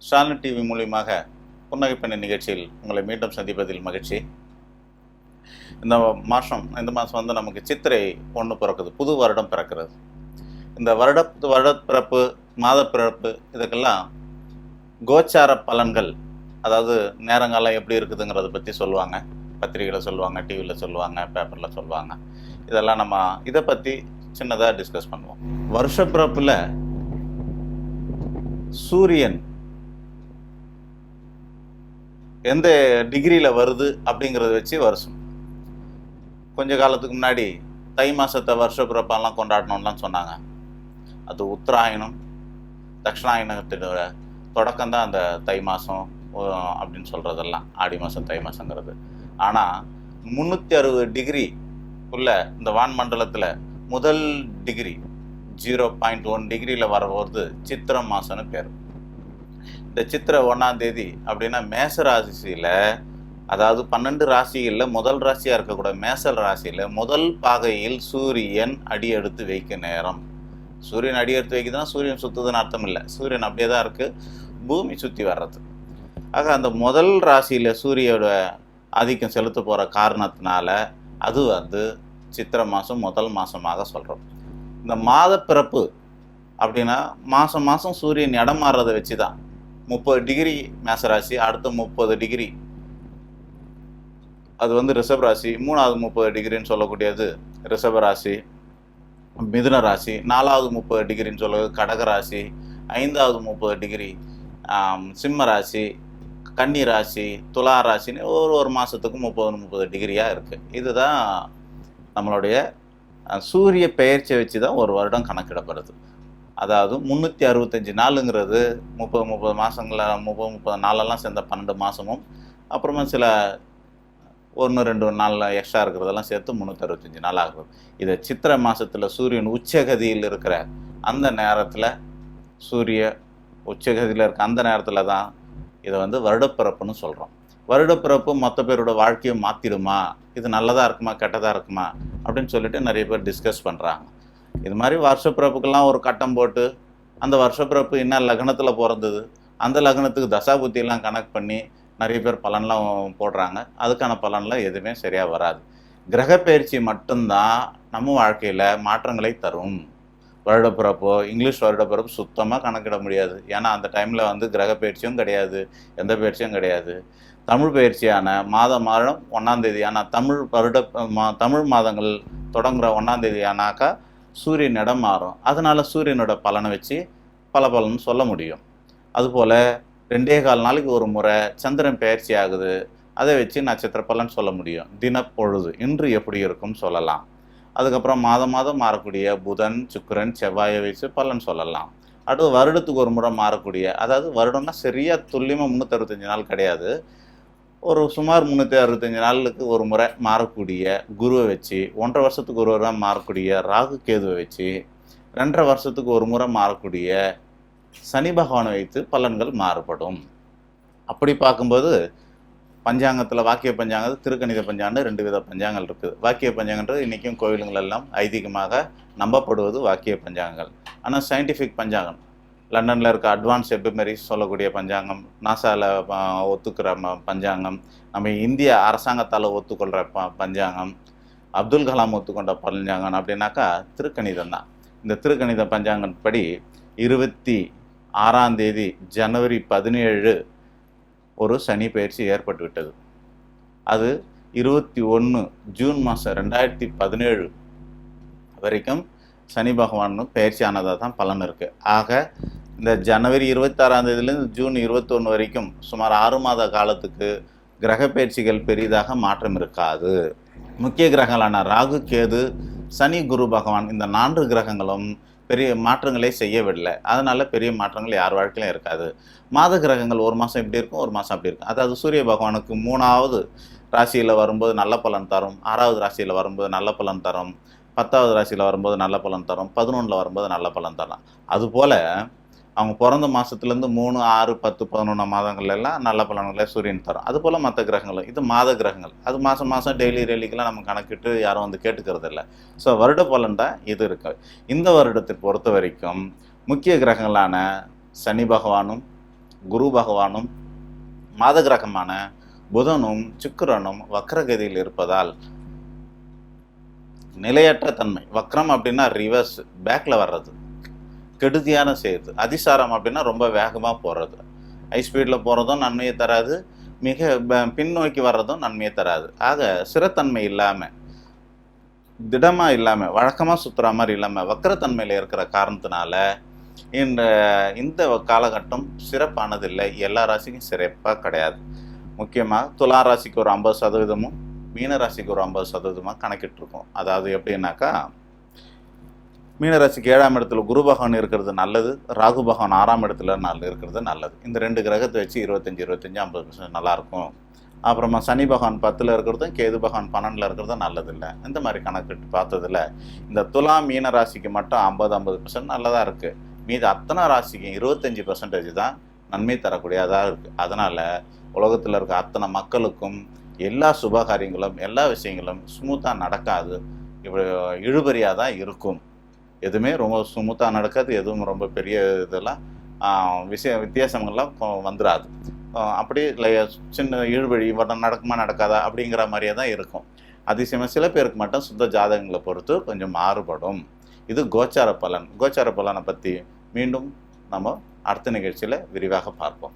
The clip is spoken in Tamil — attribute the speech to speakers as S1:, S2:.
S1: ஸ்டாலின் டிவி மூலியமாக புன்னகை பெண்ணை நிகழ்ச்சியில் உங்களை மீண்டும் சந்திப்பதில் மகிழ்ச்சி. இந்த மாதம் வந்து நமக்கு சித்திரை ஒன்று பிறக்குது, புது வருடம் பிறக்கிறது. இந்த வருட பிறப்பு, மாத பிறப்பு இதுக்கெல்லாம் கோச்சார பலன்கள், அதாவது நேரங்காலம் எப்படி இருக்குதுங்கிறத பற்றி சொல்லுவாங்க. பத்திரிகையில் சொல்லுவாங்க, டிவியில் சொல்லுவாங்க, பேப்பரில் சொல்லுவாங்க. இதெல்லாம் நம்ம இதை பற்றி சின்னதாக டிஸ்கஸ் பண்ணுவோம். வருஷ பிறப்பில் சூரியன் எந்த டிகிரியில் வருது அப்படிங்கிறத வச்சு வருஷம். கொஞ்ச காலத்துக்கு முன்னாடி தை மாதத்தை வருஷ பிறப்பெல்லாம் கொண்டாடணும்லாம் சொன்னாங்க. அது உத்தராயணம், தட்சிணாயணத்தோட தொடக்கம் தான் அந்த தை மாதம் அப்படின்னு சொல்கிறதெல்லாம், ஆடி மாதம் தை மாதங்கிறது. ஆனால் 360 டிகிரி உள்ள இந்த வான்மண்டலத்தில் முதல் டிகிரி 0.1 டிகிரியில் வரபோது சித்திரை மாதம்னு பேர். இந்த சித்திரை 1ஆம் தேதி அப்படின்னா மேச ராசியில், அதாவது 12 ராசிகளில் முதல் ராசியாக இருக்கக்கூட மேசல் ராசியில் முதல் பாகையில் சூரியன் அடியெடுத்து வைக்க நேரம். சூரியன் அடியெடுத்து வைக்குதுன்னா சூரியன் சுற்றுதுன்னு அர்த்தம் இல்லை, சூரியன் அப்படியே தான் இருக்குது, பூமி சுற்றி வர்றது. ஆக அந்த முதல் ராசியில் சூரியோட ஆதிக்கம் செலுத்த போகிற காரணத்தினால அது வந்து சித்திரை மாதம் முதல் மாதமாக சொல்கிறோம். இந்த மாத பிறப்பு அப்படின்னா மாதம் மாதம் சூரியன் இடம் மாறுறதை வச்சு தான் 30 டிகிரி மேசராசி, அடுத்த 30 டிகிரி அது வந்து ரிஷப ராசி, 3வது 30 டிகிரின்னு சொல்லக்கூடியது ரிஷப ராசி, மிதுன ராசி, 4வது 30 டிகிரின்னு சொல்லுவது கடக ராசி, 5வது 30 டிகிரி சிம்ம ராசி, கன்னி ராசி, துலா ராசின்னு ஒரு மாதத்துக்கு 30 டிகிரியாக இருக்குது. இதுதான் நம்மளுடைய சூரிய பெயர்ச்சியை வச்சு தான் ஒரு வருடம் கணக்கிடப்படுது. அதாவது 365 நாளுங்கிறது 30 மாதங்களில் 30 நாளெல்லாம் சேர்ந்த 12 மாதமும், அப்புறமா சில 1-2 நாளில் எக்ஸ்ட்ரா இருக்கிறதெல்லாம் சேர்த்து 365 நாள் ஆகுது. இதை சித்திரை மாதத்தில் சூரியன் உச்சகதியில் இருக்கிற அந்த நேரத்தில், சூரிய உச்சகதியில் இருக்க அந்த நேரத்தில் தான் இதை வந்து வருடப்பிறப்புன்னு சொல்கிறோம். வருடப்பிறப்பு மற்ற பேரோட வாழ்க்கையை மாற்றிடுமா, இது நல்லதாக இருக்குமா கெட்டதாக இருக்குமா அப்படின்னு சொல்லிட்டு நிறைய பேர் டிஸ்கஸ் பண்ணுறாங்க. இது மாதிரி வருஷப்பிறப்புக்கெல்லாம் ஒரு கட்டம் போட்டு அந்த வருஷப்பிறப்பு என்ன லக்னத்தில் பிறந்தது, அந்த லக்னத்துக்கு தசாபுத்தியெல்லாம் கனெக்ட் பண்ணி நிறைய பேர் பலன்லாம் போடுறாங்க. அதுக்கான பலன்லாம் எதுவுமே சரியாக வராது. கிரகப்பெயர்ச்சி மட்டும்தான் நம்ம வாழ்க்கையில் மாற்றங்களை தரும். வருடப்பிறப்போ இங்கிலீஷ் வருடப்பிறப்பு சுத்தமாக கணக்கிட முடியாது. ஏன்னா அந்த டைமில் வந்து கிரகப்பெயர்ச்சியும் கிடையாது, எந்த பயிற்சியும் கிடையாது. தமிழ் பயிற்சியான மாதம் 1ஆம் தேதி, ஆனால் தமிழ் மாதங்கள் தொடங்குகிற 1ஆம் தேதி ஆனாக்கா சூரியன் இடம் மாறும். அதனால் சூரியனோட பலனை வச்சு பல பலன் சொல்ல முடியும். அதுபோல் 2.25 நாளைக்கு ஒரு முறை சந்திரன் பயிற்சி ஆகுது, அதை வச்சு நட்சத்திர பலன் சொல்ல முடியும். தினப்பொழுது இன்று எப்படி இருக்கும்னு சொல்லலாம். அதுக்கப்புறம் மாதம் மாறக்கூடிய புதன், சுக்கிரன், செவ்வாயை வச்சு பலன் சொல்லலாம். அடுத்து வருடத்துக்கு ஒரு முறை மாறக்கூடிய, அதாவது வருடம்னா சரியாக துல்லியமாக 365 நாள் கிடையாது, ஒரு சுமார் 365 நாளுக்கு ஒரு முறை மாறக்கூடிய குருவை வச்சு, 1.5 வருஷத்துக்கு ஒரு முறை மாறக்கூடிய ராகு கேதுவை வச்சு, 2.5 வருஷத்துக்கு ஒரு முறை மாறக்கூடிய சனி பகவானை வைத்து பலன்கள் மாறுபடும். அப்படி பார்க்கும்போது பஞ்சாங்கத்தில் வாக்கிய பஞ்சாங்கம், திருக்கணித பஞ்சாங்கம் 2 வித பஞ்சாங்கங்கள் இருக்குது. வாக்கிய பஞ்சாங்கன்றது இன்றைக்கும் கோவிலுங்களெல்லாம் ஐதீகமாக நம்பப்படுவது வாக்கிய பஞ்சாங்கங்கள். ஆனால் சயின்டிஃபிக் பஞ்சாங்கம், லண்டனில் இருக்க அட்வான்ஸ் எபிமெரிஸ் சொல்லக்கூடிய பஞ்சாங்கம், நாசாவில் ஒத்துக்கிற பஞ்சாங்கம், நம்ம இந்திய அரசாங்கத்தால் ஒத்துக்கொள்கிற பஞ்சாங்கம், அப்துல் கலாம் ஒத்துக்கொண்ட பஞ்சாங்கம் அப்படின்னாக்கா திருக்கணிதம் தான். இந்த திருக்கணித பஞ்சாங்கப்படி 26ஆம் தேதி ஜனவரி 17 ஒரு சனி பயிற்சி ஏற்பட்டு விட்டது. அது 21 ஜூன் மாதம் 2017 வரைக்கும் சனி பகவான் பயிற்சி ஆனதாக தான் பலன் இருக்குது. ஆக இந்த ஜனவரி 26ஆம் தேதியிலேருந்து ஜூன் 21 வரைக்கும் சுமார் 6 மாத காலத்துக்கு கிரக பயிற்சிகள் பெரிதாக மாற்றம் இருக்காது. முக்கிய கிரகங்களான ராகு, கேது, சனி, குரு பகவான் இந்த 4 கிரகங்களும் பெரிய மாற்றங்களே செய்யவில்லை. அதனால் பெரிய மாற்றங்கள் யார் வாழ்க்கையிலும் இருக்காது. மாத கிரகங்கள் ஒரு மாதம் இப்படி இருக்கும், ஒரு மாதம் அப்படி இருக்கும். அதாவது சூரிய பகவானுக்கு 3வது ராசியில் வரும்போது நல்ல பலன் தரும், 6வது ராசியில் வரும்போது நல்ல பலன் தரும், 10வது ராசியில் வரும்போது நல்ல பலன் தரும், 11ல் வரும்போது நல்ல பலன் தரும். அதுபோல் அவங்க பிறந்த மாதத்துலேருந்து 3, 6, 10, 11 மாதங்கள்லாம் நல்ல பலன்களை சூரியன் தரும். அதுபோல் மற்ற கிரகங்களும், இது மாத கிரகங்கள். அது மாதம் டெய்லிக்கெல்லாம் நம்ம கணக்கிட்டு யாரும் வந்து கேட்டுக்கிறது இல்லை. ஸோ வருட பலன் தான் இது இருக்குது. இந்த வருடத்தை பொறுத்த வரைக்கும் முக்கிய கிரகங்களான சனி பகவானும் குரு பகவானும் மாத கிரகமான புதனும் சுக்கிரனும் வக்ரகதியில் இருப்பதால் நிலையற்ற தன்மை. வக்ரம் அப்படின்னா ரிவர்ஸ், பேக்ல வர்றது, கெடுதியான செய்யுது. அதிசாரம் அப்படின்னா ரொம்ப வேகமாக போகிறது. ஹை ஸ்பீடில் போகிறதும் நன்மையை தராது, மிக பின்னோக்கி வர்றதும் நன்மையை தராது. ஆக சிறத்தன்மை இல்லாமல், திடமாக இல்லாமல், வழக்கமாக சுற்றுற மாதிரி இல்லாமல் வக்கரத்தன்மையில் இருக்கிற காரணத்தினால இந்த காலகட்டம் சிறப்பானதில்லை. எல்லா ராசிக்கும் சிறப்பாக கிடையாது. முக்கியமாக துலா ராசிக்கு ஒரு 50%, மீன ராசிக்கு ஒரு 50% கணக்கிட்டுருக்கோம். அதாவது எப்படின்னாக்கா, மீனராசிக்கு 7ஆம் இடத்துல குரு பகவான் இருக்கிறது நல்லது, ராகு பகவான் 6ஆம் இடத்துல இருக்கிறது நல்லது. இந்த 2 கிரகத்தை வச்சு 25 50% நல்லாயிருக்கும். அப்புறமா சனி பகவான் 10ல் இருக்கிறதும் கேது பகவான் 12ல் இருக்கிறதும் நல்லதில்லை. இந்த மாதிரி கணக்கிட்டு பார்த்ததில் இந்த துலா மீன ராசிக்கு மட்டும் 50% நல்லதாக இருக்குது. மீது அத்தனை ராசிக்கும் 25% தான் நன்மை தரக்கூடியதாக இருக்குது. அதனால் உலகத்தில் இருக்க அத்தனை மக்களுக்கும் எல்லா சுபகாரியங்களும் எல்லா விஷயங்களும் ஸ்மூத்தாக நடக்காது, இப்படி இழுபறியாக தான் இருக்கும். எதுவுமே ரொம்ப ஸ்மூத்தாக நடக்காது, எதுவும் ரொம்ப பெரிய இதெல்லாம் வித்தியாசங்கள்லாம் வந்துடாது. அப்படி சின்ன இழுபறி நடக்குமா நடக்காதா அப்படிங்கிற மாதிரியே தான் இருக்கும். அதிசயமாக சில பேருக்கு மட்டும் சுத்த ஜாதகங்களை பொறுத்து கொஞ்சம் மாறுபடும். இது கோச்சார பலன். கோச்சார பலனை பற்றி மீண்டும் நம்ம அடுத்த நிகழ்ச்சியில் விரிவாக பார்ப்போம்.